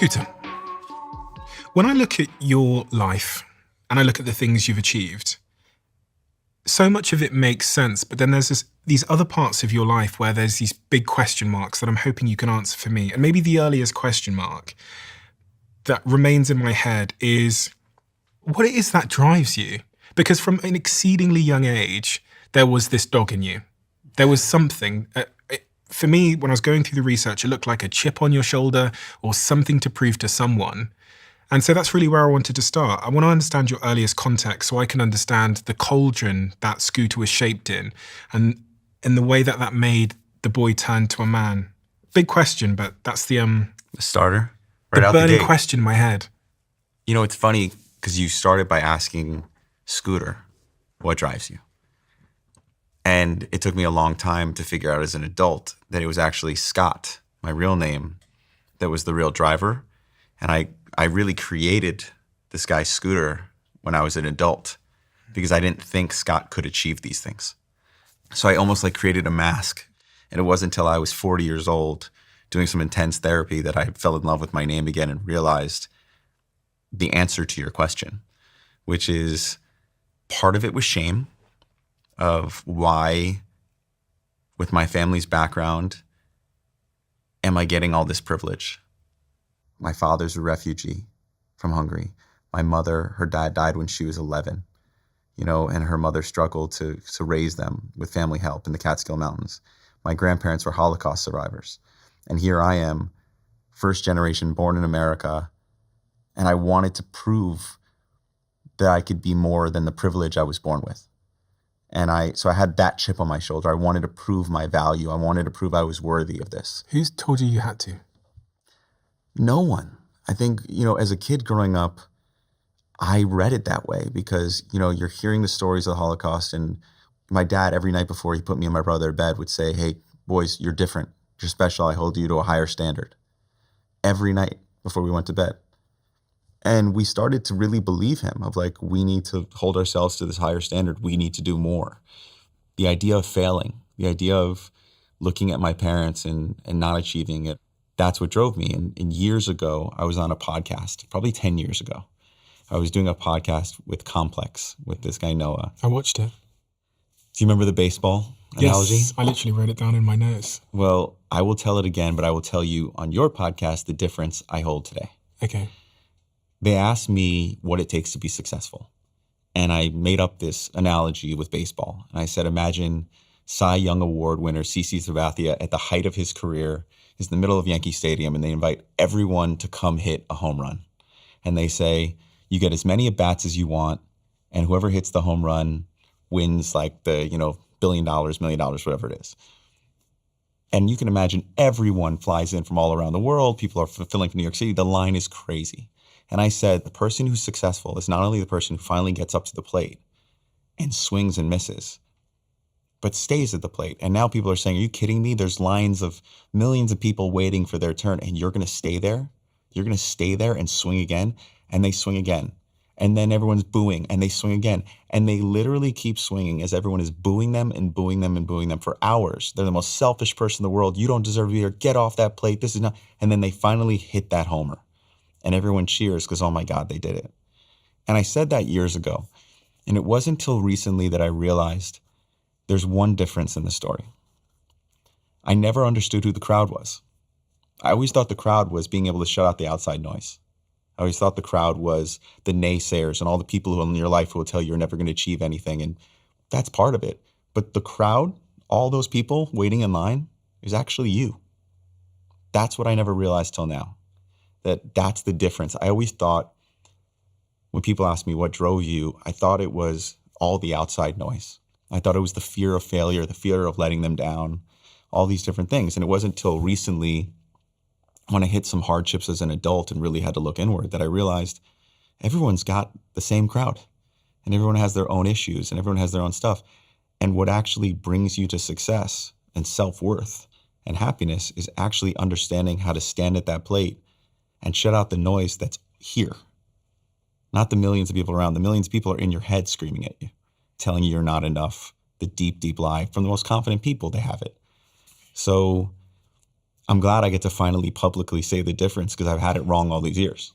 Scooter, when I look at your life and I look at the things you've achieved, so much of it makes sense, but then there's these other parts of your life where there's these big question marks that I'm hoping you can answer for me. And maybe the earliest question mark that remains in my head is what it is that drives you. Because from an exceedingly young age, there was this dog in you. There was something. For me, when I was going through the research, it looked like a chip on your shoulder or something to prove to someone. And so that's really where I wanted to start. I want to understand your earliest context so I can understand the cauldron that Scooter was shaped in and the way that that made the boy turn to a man. Big question, but that's the starter. Right out burning the gate. question in my head. You know, it's funny because you started by asking Scooter, what drives you? And it took me a long time to figure out as an adult that it was actually Scott, my real name, that was the real driver. And I really created this guy Scooter when I was an adult because I didn't think Scott could achieve these things. So I almost like created a mask. And it wasn't until I was 40 years old doing some intense therapy that I fell in love with my name again and realized the answer to your question, which is part of it was shame of why, with my family's background, am I getting all this privilege? My father's a refugee from Hungary. My mother, her dad died when she was 11, and her mother struggled to raise them with family help in the Catskill Mountains. My grandparents were Holocaust survivors. And here I am, first generation, born in America, and I wanted to prove that I could be more than the privilege I was born with. And so I had that chip on my shoulder. I wanted to prove my value. I wanted to prove I was worthy of this. Who's told you had to? No one. I think, as a kid growing up, I read it that way because, you're hearing the stories of the Holocaust, and my dad, every night before he put me and my brother to bed, would say, hey, boys, you're different. You're special. I hold you to a higher standard. Every night before we went to bed. And we started to really believe him of like, we need to hold ourselves to this higher standard. We need to do more. The idea of failing, the idea of looking at my parents and not achieving it, that's what drove me. And years ago, I was on a podcast, probably 10 years ago. I was doing a podcast with Complex with this guy, Noah. I watched it. Do you remember the baseball analogy? Yes, I literally wrote it down in my notes. Well, I will tell it again, but I will tell you on your podcast the difference I hold today. Okay. They asked me what it takes to be successful. And I made up this analogy with baseball. And I said, imagine Cy Young Award winner CC Sabathia at the height of his career is in the middle of Yankee Stadium, and they invite everyone to come hit a home run. And they say, you get as many at-bats as you want, and whoever hits the home run wins like the, $1 billion, $1 million, whatever it is. And you can imagine everyone flies in from all around the world. People are filling for New York City. The line is crazy. And I said, the person who's successful is not only the person who finally gets up to the plate and swings and misses, but stays at the plate. And now people are saying, are you kidding me? There's lines of millions of people waiting for their turn, and you're going to stay there? You're going to stay there and swing again? And they swing again. And then everyone's booing, and they swing again. And they literally keep swinging as everyone is booing them and booing them and booing them for hours. They're the most selfish person in the world. You don't deserve to be here. Get off that plate. This is not. And then they finally hit that homer. And everyone cheers because, oh my God, they did it. And I said that years ago. And it wasn't until recently that I realized there's one difference in the story. I never understood who the crowd was. I always thought the crowd was being able to shut out the outside noise. I always thought the crowd was the naysayers and all the people who in your life who will tell you you're never going to achieve anything. And that's part of it. But the crowd, all those people waiting in line, is actually you. That's what I never realized till now. That's the difference. I always thought when people ask me what drove you, I thought it was all the outside noise. I thought it was the fear of failure, the fear of letting them down, all these different things. And it wasn't until recently when I hit some hardships as an adult and really had to look inward that I realized everyone's got the same crowd and everyone has their own issues and everyone has their own stuff. And what actually brings you to success and self-worth and happiness is actually understanding how to stand at that plate and shut out the noise that's here. Not the millions of people around. The millions of people are in your head screaming at you, telling you you're not enough. The deep, deep lie from the most confident people, they have it. So I'm glad I get to finally publicly say the difference because I've had it wrong all these years.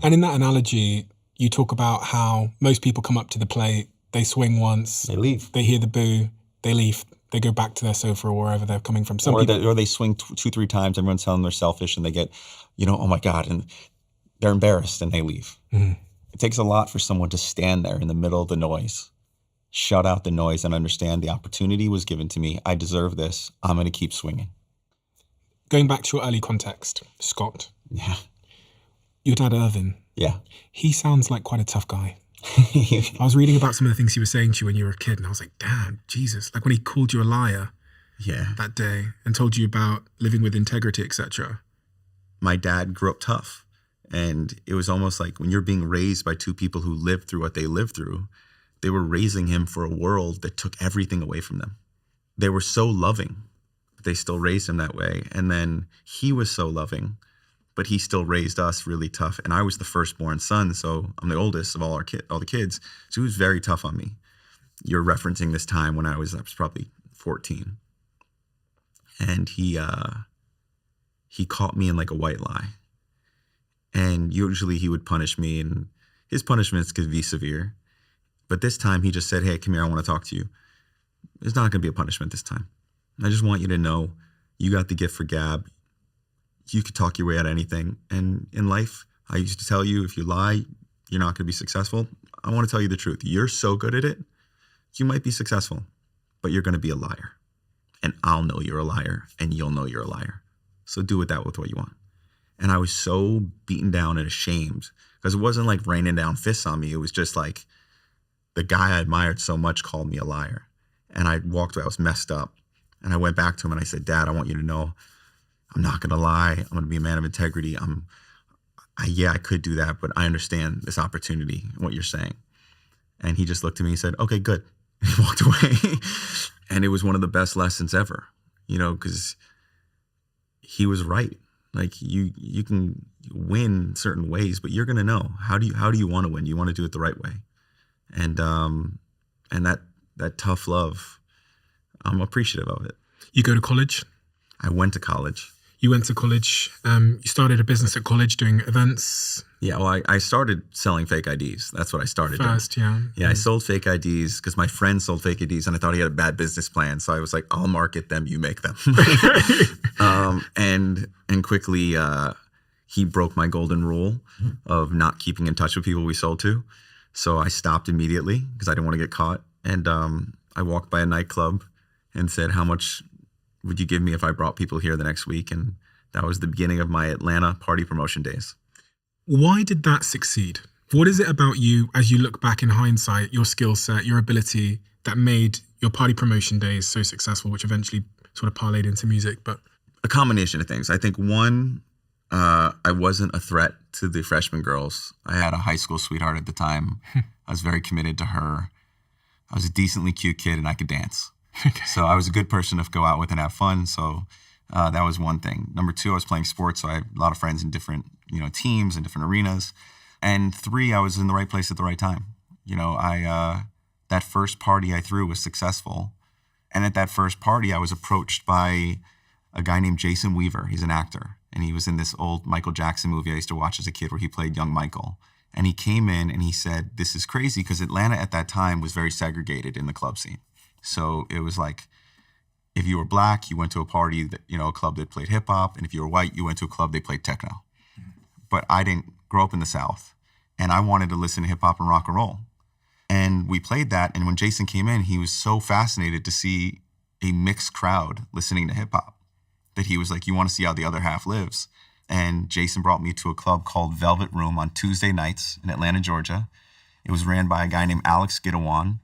And in that analogy, you talk about how most people come up to the plate, they swing once, They leave. they hear the boo, they leave, they go back to their sofa or wherever they're coming from. Or they swing 2-3 times, everyone's telling them they're selfish and they get, oh my God, and they're embarrassed and they leave. Mhm. It takes a lot for someone to stand there in the middle of the noise, shut out the noise and understand the opportunity was given to me. I deserve this. I'm going to keep swinging. Going back to your early context, Scott. Yeah. Your dad, Irvin. Yeah. He sounds like quite a tough guy. I was reading about some of the things he was saying to you when you were a kid, and I was like, damn, Jesus. Like when he called you a liar that day and told you about living with integrity, etc. My dad grew up tough. And it was almost like when you're being raised by two people who lived through what they lived through, they were raising him for a world that took everything away from them. They were so loving, but they still raised him that way. And then he was so loving, but he still raised us really tough. And I was the firstborn son, so I'm the oldest of all the kids. So he was very tough on me. You're referencing this time when I was probably 14. And he caught me in like a white lie. And usually he would punish me, and his punishments could be severe. But this time he just said, hey, come here, I want to talk to you. It's not going to be a punishment this time. I just want you to know you got the gift for gab. You could talk your way out of anything. And in life, I used to tell you, if you lie, you're not going to be successful. I want to tell you the truth. You're so good at it, you might be successful, but you're going to be a liar. And I'll know you're a liar, and you'll know you're a liar. So do with that with what you want. And I was so beaten down and ashamed because it wasn't like raining down fists on me. It was just like the guy I admired so much called me a liar. And I walked away. I was messed up. And I went back to him and I said, Dad, I want you to know I'm not going to lie. I'm going to be a man of integrity. I could do that, but I understand this opportunity and what you're saying. And he just looked at me and said, okay, good. And he walked away. And it was one of the best lessons ever, because he was right. Like you can win certain ways, but you're going to know how do you want to win? You want to do it the right way. And that tough love, I'm appreciative of it. You go to college? I went to college. You went to college. You started a business at college doing events. Yeah, well, I started selling fake IDs. That's what I started first, doing. Yeah, I sold fake IDs because my friend sold fake IDs and I thought he had a bad business plan. So I was like, I'll market them, you make them. And quickly he broke my golden rule of not keeping in touch with people we sold to. So I stopped immediately because I didn't want to get caught. And I walked by a nightclub and said, how much would you give me if I brought people here the next week? And that was the beginning of my Atlanta party promotion days. Why did that succeed? What is it about you, as you look back in hindsight, your skill set, your ability that made your party promotion days so successful, which eventually sort of parlayed into music? But a combination of things. I think one, I wasn't a threat to the freshman girls. I had a high school sweetheart at the time. I was very committed to her. I was a decently cute kid and I could dance. So I was a good person to go out with and have fun. So that was one thing. Number two, I was playing sports. So I had a lot of friends in different, teams and different arenas. And three, I was in the right place at the right time. That first party I threw was successful. And at that first party, I was approached by a guy named Jason Weaver. He's an actor. And he was in this old Michael Jackson movie I used to watch as a kid where he played young Michael. And he came in and he said, this is crazy because Atlanta at that time was very segregated in the club scene. So it was like, if you were black, you went to a party that, a club that played hip hop. And if you were white, you went to a club that played techno. But I didn't grow up in the South and I wanted to listen to hip hop and rock and roll. And we played that. And when Jason came in, he was so fascinated to see a mixed crowd listening to hip hop that he was like, you want to see how the other half lives. And Jason brought me to a club called Velvet Room on Tuesday nights in Atlanta, Georgia. It was ran by a guy named Alex Gidewan.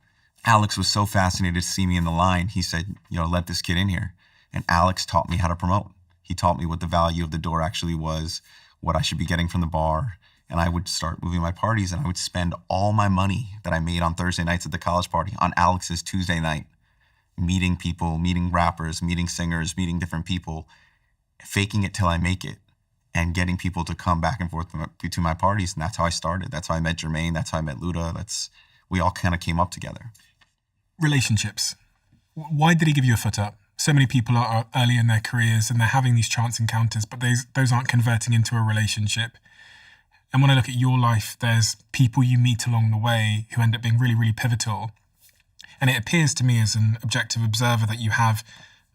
Alex was so fascinated to see me in the line. He said, let this kid in here. And Alex taught me how to promote. He taught me what the value of the door actually was, what I should be getting from the bar. And I would start moving my parties and I would spend all my money that I made on Thursday nights at the college party on Alex's Tuesday night, meeting people, meeting rappers, meeting singers, meeting different people, faking it till I make it and getting people to come back and forth between my parties. And that's how I started. That's how I met Jermaine. That's how I met Luda. We all kind of came up together. Relationships. Why did he give you a foot up? So many people are early in their careers and they're having these chance encounters, but those aren't converting into a relationship. And when I look at your life, there's people you meet along the way who end up being really, really pivotal. And it appears to me as an objective observer that you have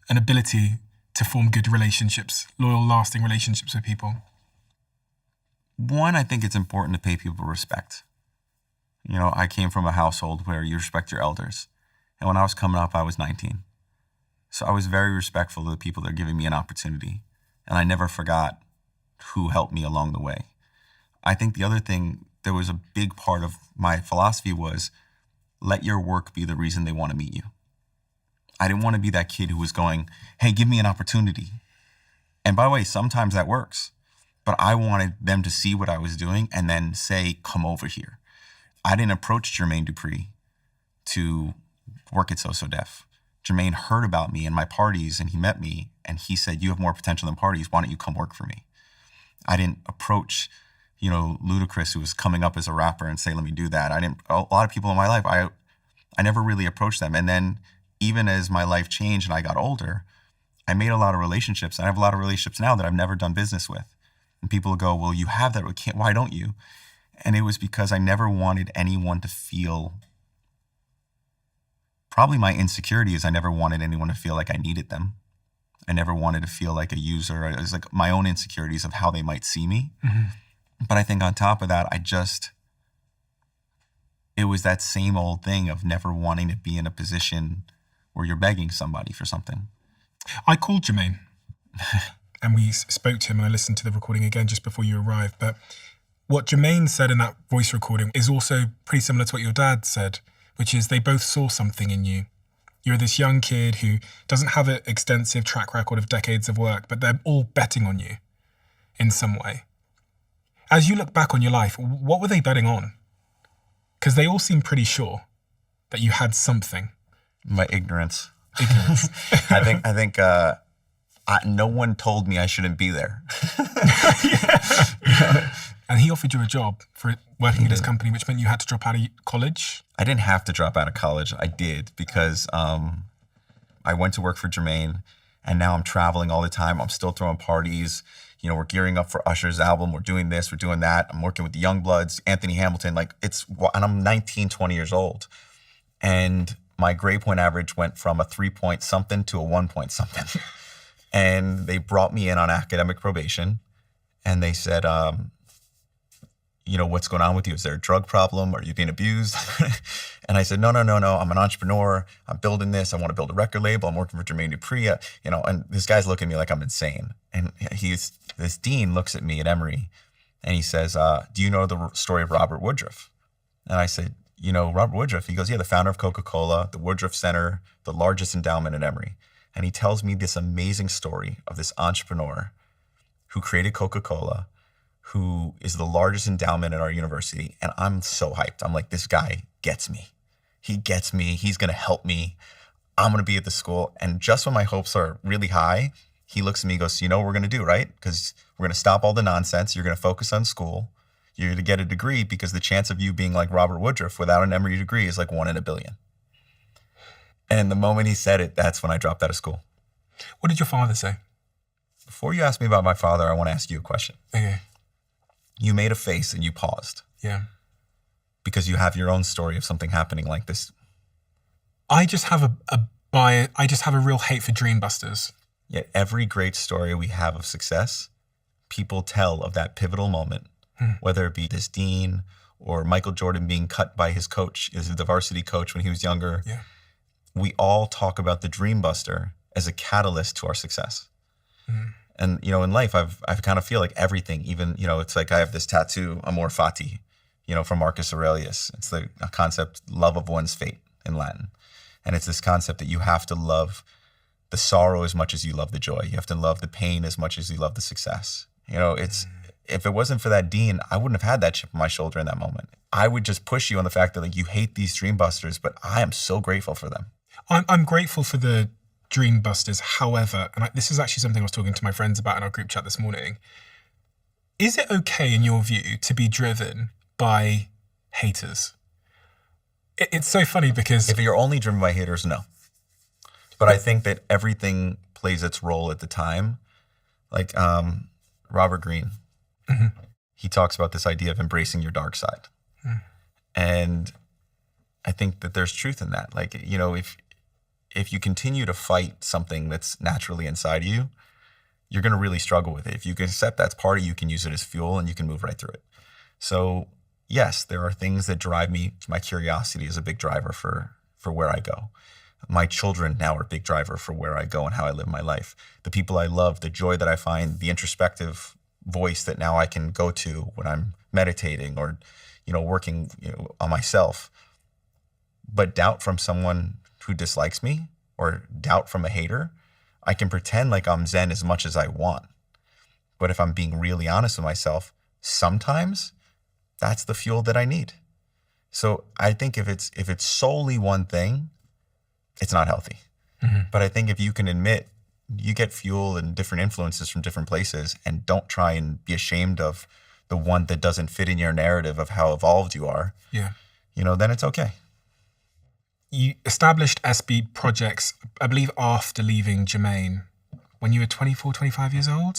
an ability to form good relationships, loyal, lasting relationships with people. One, I think it's important to pay people respect. You know, I came from a household where you respect your elders. And when I was coming up, I was 19. So I was very respectful of the people that are giving me an opportunity. And I never forgot who helped me along the way. I think the other thing, there was a big part of my philosophy was let your work be the reason they want to meet you. I didn't want to be that kid who was going, hey, give me an opportunity. And by the way, sometimes that works. But I wanted them to see what I was doing and then say, come over here. I didn't approach Jermaine Dupree to work at So Def. Jermaine heard about me and my parties and he met me and he said, you have more potential than parties. Why don't you come work for me? I didn't approach, you know, Ludacris, who was coming up as a rapper, and say, let me do that. A lot of people in my life, I never really approached them. And then even as my life changed and I got older, I made a lot of relationships. I have a lot of relationships now that I've never done business with. And people will go, well, you have that. Why don't you? And it was because I never wanted anyone to feel, probably my insecurity is I never wanted anyone to feel like I needed them. I never wanted to feel like a user. It was like my own insecurities of how they might see me. Mm-hmm. But I think on top of that, it was that same old thing of never wanting to be in a position where you're begging somebody for something. I called Jermaine and we spoke to him, and I listened to the recording again just before you arrived. But what Jermaine said in that voice recording is also pretty similar to what your dad said, which is they both saw something in you. You're this young kid who doesn't have an extensive track record of decades of work, but they're all betting on you in some way. As you look back on your life, what were they betting on? Because they all seem pretty sure that you had something. My ignorance. I think no one told me I shouldn't be there. Yeah. And he offered you a job for working at his company, which meant you had to drop out of college? I didn't have to drop out of college. I did because I went to work for Jermaine, and now I'm traveling all the time. I'm still throwing parties. You know, we're gearing up for Usher's album. We're doing this, we're doing that. I'm working with the Youngbloods, Anthony Hamilton. And I'm 19, 20 years old. And my grade point average went from a 3-point something to a 1-point something. And they brought me in on academic probation. And they said, you know, what's going on with you? Is there a drug problem? Are you being abused? And I said, no. I'm an entrepreneur. I'm building this. I want to build a record label. I'm working for Jermaine Dupree. You know, and this guy's looking at me like I'm insane. And this dean looks at me at Emory and he says, do you know the story of Robert Woodruff? And I said, you know, Robert Woodruff? He goes, yeah, the founder of Coca-Cola, the Woodruff Center, the largest endowment at Emory. And he tells me this amazing story of this entrepreneur who created Coca-Cola, who is the largest endowment at our university. And I'm so hyped. I'm like, this guy gets me. He gets me. He's going to help me. I'm going to be at the school. And just when my hopes are really high, he looks at me and goes, you know what we're going to do, right? Because we're going to stop all the nonsense. You're going to focus on school. You're going to get a degree because the chance of you being like Robert Woodruff without an Emory degree is like 1 in a billion. And the moment he said it, that's when I dropped out of school. What did your father say? Before you ask me about my father, I want to ask you a question. Okay. You made a face and you paused. Yeah. Because you have your own story of something happening like this. I just have a real hate for dream busters. Yet every great story we have of success, people tell of that pivotal moment, whether it be this dean or Michael Jordan being cut by his coach, the varsity coach when he was younger. Yeah. We all talk about the dream buster as a catalyst to our success. And, you know, in life, I kind of feel like everything, even, you know, it's like I have this tattoo, Amor Fati, you know, from Marcus Aurelius. It's a concept, love of one's fate in Latin. And it's this concept that you have to love the sorrow as much as you love the joy. You have to love the pain as much as you love the success. You know, if it wasn't for that dean, I wouldn't have had that chip on my shoulder in that moment. I would just push you on the fact that like you hate these dream busters, but I am so grateful for them. I'm grateful for the dream busters. However, and this is actually something I was talking to my friends about in our group chat this morning. Is it okay in your view to be driven by haters? It's so funny because if you're only driven by haters, no. But I think that everything plays its role at the time. Like Robert Greene, he talks about this idea of embracing your dark side. And I think that there's truth in that. Like, you know, if you continue to fight something that's naturally inside of you, you're going to really struggle with it. If you can accept that's part of you, can use it as fuel and you can move right through it. So yes, there are things that drive me. My curiosity is a big driver for where I go. My children now are a big driver for where I go and how I live my life. The people I love, the joy that I find, the introspective voice that now I can go to when I'm meditating or, you know, working, you know, on myself. But doubt from someone who dislikes me or doubt from a hater, I can pretend like I'm Zen as much as I want. But if I'm being really honest with myself, sometimes that's the fuel that I need. So I think if it's solely one thing, it's not healthy. But I think if you can admit you get fuel and different influences from different places and don't try and be ashamed of the one that doesn't fit in your narrative of how evolved you are, you know, then it's okay. You established SB Projects, I believe, after leaving Jermaine when you were 24, 25 years old?